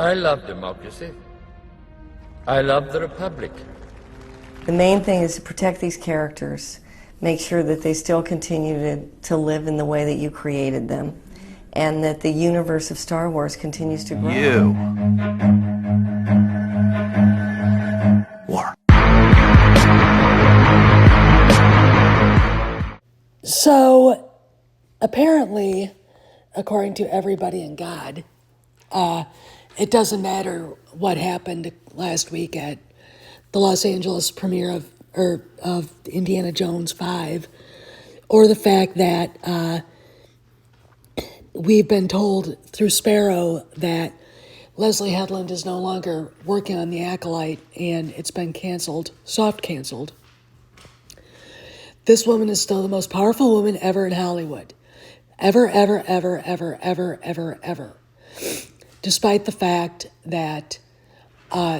I love democracy. I love the Republic. The main thing is to protect these characters, make sure that they still continue to live in the way that you created them, and that the universe of Star Wars continues to grow. War. So, apparently, according to everybody in God, it doesn't matter what happened last week at the Los Angeles premiere of Indiana Jones 5, or the fact that we've been told through Sparrow that Leslie Headland is no longer working on The Acolyte and it's been canceled, soft canceled. This woman is still the most powerful woman ever in Hollywood. Ever, ever, ever, ever, ever, ever, ever. Despite the fact that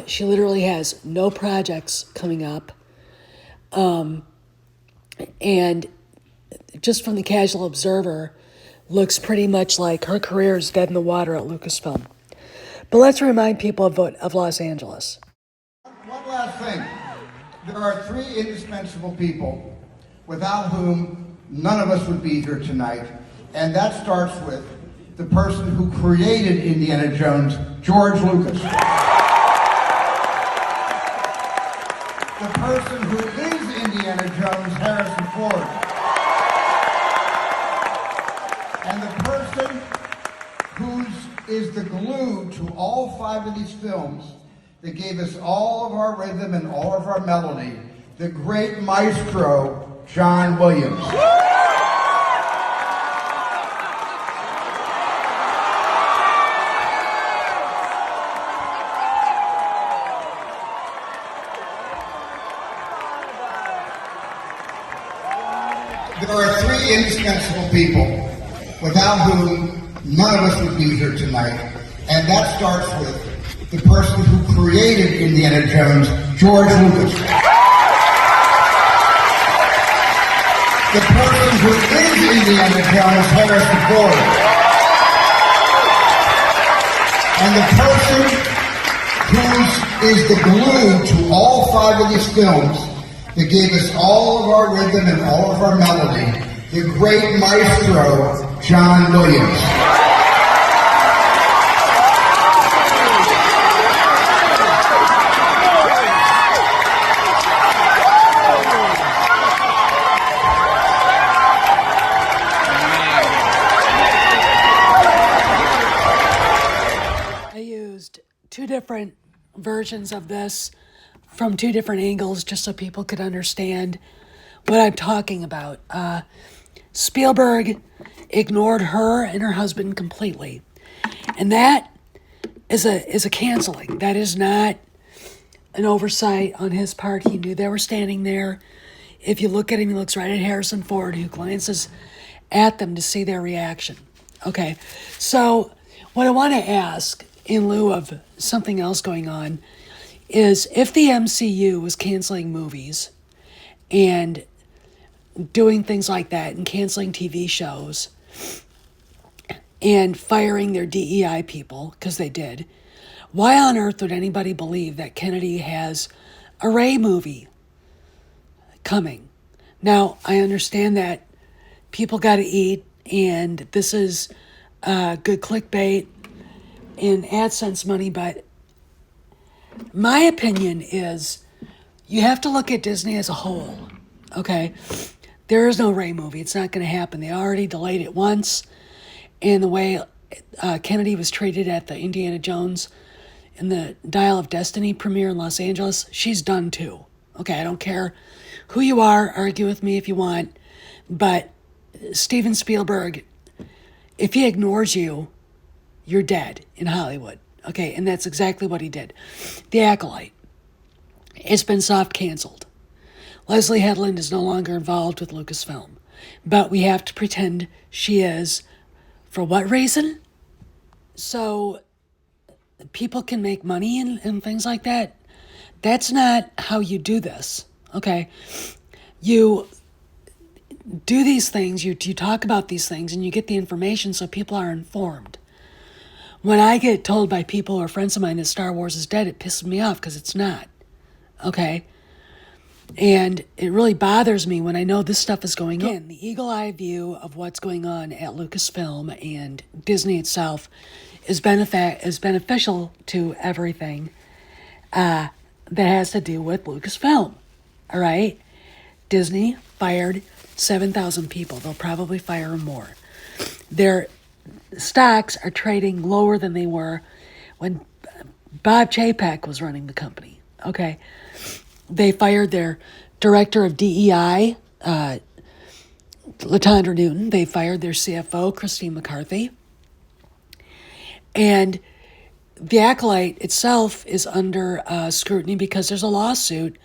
she literally has no projects coming up. And just from the casual observer, looks pretty much like her career is dead in the water at Lucasfilm. But let's remind people of Los Angeles. One last thing. There are three indispensable people without whom none of us would be here tonight. And that starts with the person who created Indiana Jones, George Lucas. The person who is Indiana Jones, Harrison Ford. And the person who is the glue to all five of these films that gave us all of our rhythm and all of our melody, the great maestro, John Williams. There are three indispensable people without whom none of us would be here tonight, and that starts with the person who created Indiana Jones, George Lucas. The person who is Indiana Jones, Harrison Ford. And the person who is the glue to all five of these films that gave us all of our rhythm and all of our melody, the great maestro, John Williams. I used two different versions of this from two different angles just so people could understand what I'm talking about. Spielberg ignored her and her husband completely. And that is a canceling. That is not an oversight on his part. He knew they were standing there. If you look at him, he looks right at Harrison Ford, who glances at them to see their reaction. Okay, so what I want to ask, in lieu of something else going on, is if the MCU was canceling movies and doing things like that and canceling TV shows and firing their DEI people, because they did, why on earth would anybody believe that Kennedy has a Rey movie coming? Now, I understand that people got to eat, and this is good clickbait and AdSense money, but my opinion is you have to look at Disney as a whole, okay? There is no Rey movie. It's not going to happen. They already delayed it once, and the way Kennedy was treated at the Indiana Jones and the Dial of Destiny premiere in Los Angeles, she's done too. Okay, I don't care who you are, argue with me if you want, but Steven Spielberg, if he ignores you, you're dead in Hollywood. Okay, and that's exactly what he did. The Acolyte. It's been soft canceled. Leslie Headland is no longer involved with Lucasfilm, but we have to pretend she is. For what reason? So people can make money and things like that. That's not how you do this, okay? You do these things, you talk about these things, and you get the information so people are informed. When I get told by people or friends of mine that Star Wars is dead, it pisses me off because it's not. Okay? And it really bothers me when I know this stuff is going on. The eagle-eye view of what's going on at Lucasfilm and Disney itself is beneficial to everything that has to do with Lucasfilm. All right? Disney fired 7,000 people. They'll probably fire more. Their stocks are trading lower than they were when Bob Chapek was running the company. Okay? They fired their director of DEI, Latondra Newton. They fired their CFO, Christine McCarthy. And the Acolyte itself is under scrutiny because there's a lawsuit,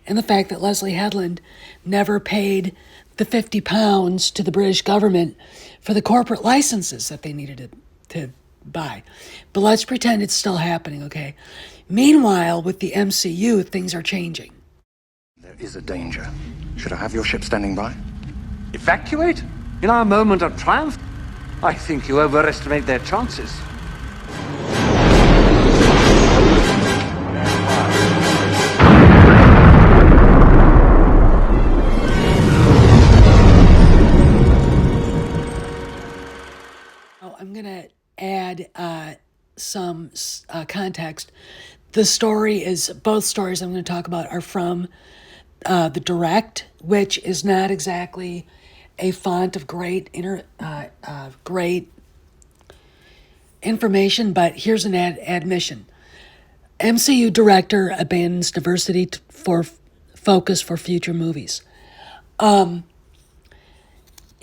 and the fact that Leslie Headland never paid the £50 to the British government for the corporate licenses that they needed to buy. But let's pretend it's still happening, okay? Meanwhile, with the MCU, things are changing. There is a danger. Should I have your ship standing by? Evacuate? In our moment of triumph? I think you overestimate their chances. I'm going to add some context. The story is, both stories I'm going to talk about are from the Direct, which is not exactly a font of great information, but here's an admission. MCU director abandons diversity for focus for future movies. That's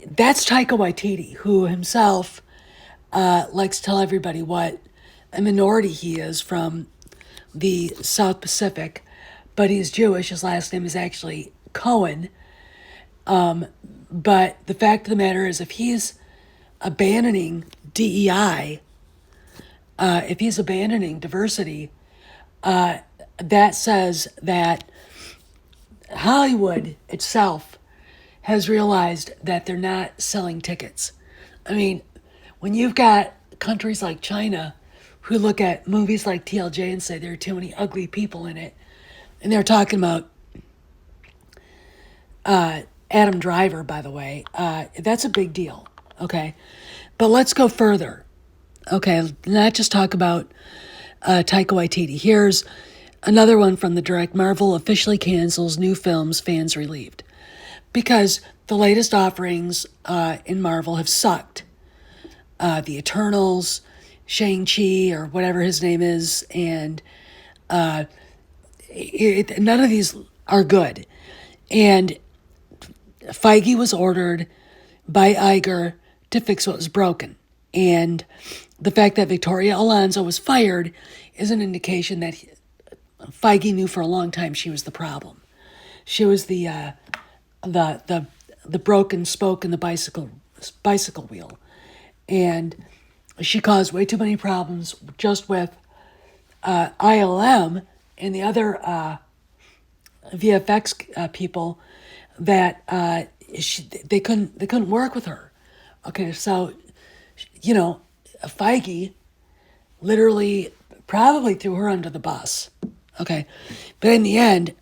Taika Waititi, who himself likes to tell everybody what a minority he is from the South Pacific, but he's Jewish. His last name is actually Cohen. But the fact of the matter is, if he's abandoning DEI, if he's abandoning diversity, that says that Hollywood itself has realized that they're not selling tickets. I mean, when you've got countries like China who look at movies like TLJ and say there are too many ugly people in it, and they're talking about Adam Driver, by the way, that's a big deal, okay? But let's go further, okay? Not just talk about Taika Waititi. Here's another one from the Direct. Marvel officially cancels new films, fans relieved. Because the latest offerings in Marvel have sucked. The Eternals, Shang-Chi, or whatever his name is, and none of these are good. And Feige was ordered by Iger to fix what was broken. And the fact that Victoria Alonso was fired is an indication that Feige knew for a long time she was the problem. She was the broken spoke in the bicycle wheel. And she caused way too many problems just with ILM and the other VFX people that they couldn't work with her. Okay, so Feige literally probably threw her under the bus. Okay, but in the end,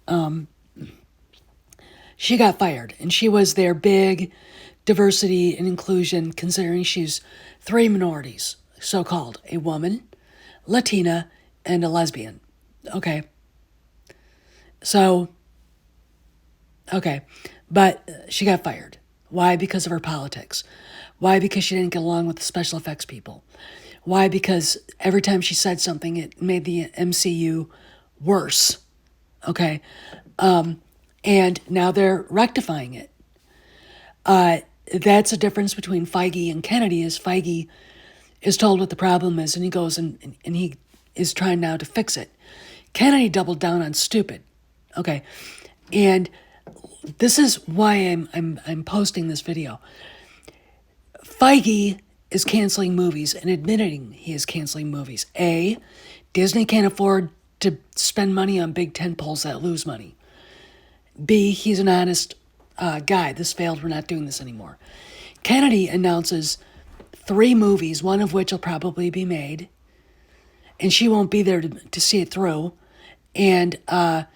she got fired, and she was their big diversity and inclusion, considering she's 3 minorities, so-called: a woman, Latina, and a lesbian. Okay. So, okay. But she got fired. Why? Because of her politics. Why? Because she didn't get along with the special effects people. Why? Because every time she said something, it made the MCU worse. Okay. And now they're rectifying it. That's a difference between Feige and Kennedy. Is Feige is told what the problem is, and he goes and he is trying now to fix it. Kennedy doubled down on stupid. Okay. And this is why I'm posting this video. Feige is canceling movies and admitting he is canceling movies. A, Disney can't afford to spend money on big tentpoles that lose money. B, he's an honest guy. This failed. We're not doing this anymore. Kennedy announces 3 movies, one of which will probably be made, and she won't be there to see it through. And the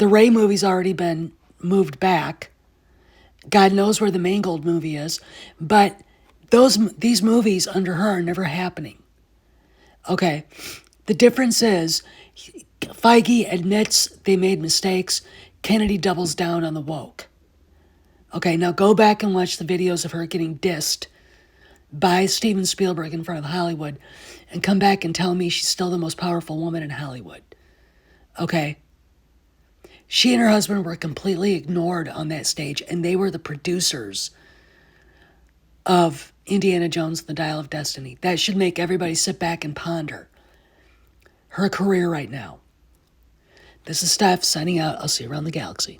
Rey movie's already been moved back. God knows where the Mangold movie is, but these movies under her are never happening. Okay, the difference is Feige admits they made mistakes. Kennedy doubles down on the woke. Okay, now go back and watch the videos of her getting dissed by Steven Spielberg in front of Hollywood and come back and tell me she's still the most powerful woman in Hollywood. Okay? She and her husband were completely ignored on that stage, and they were the producers of Indiana Jones and the Dial of Destiny. That should make everybody sit back and ponder her career right now. This is Steph signing out. I'll see you around the galaxy.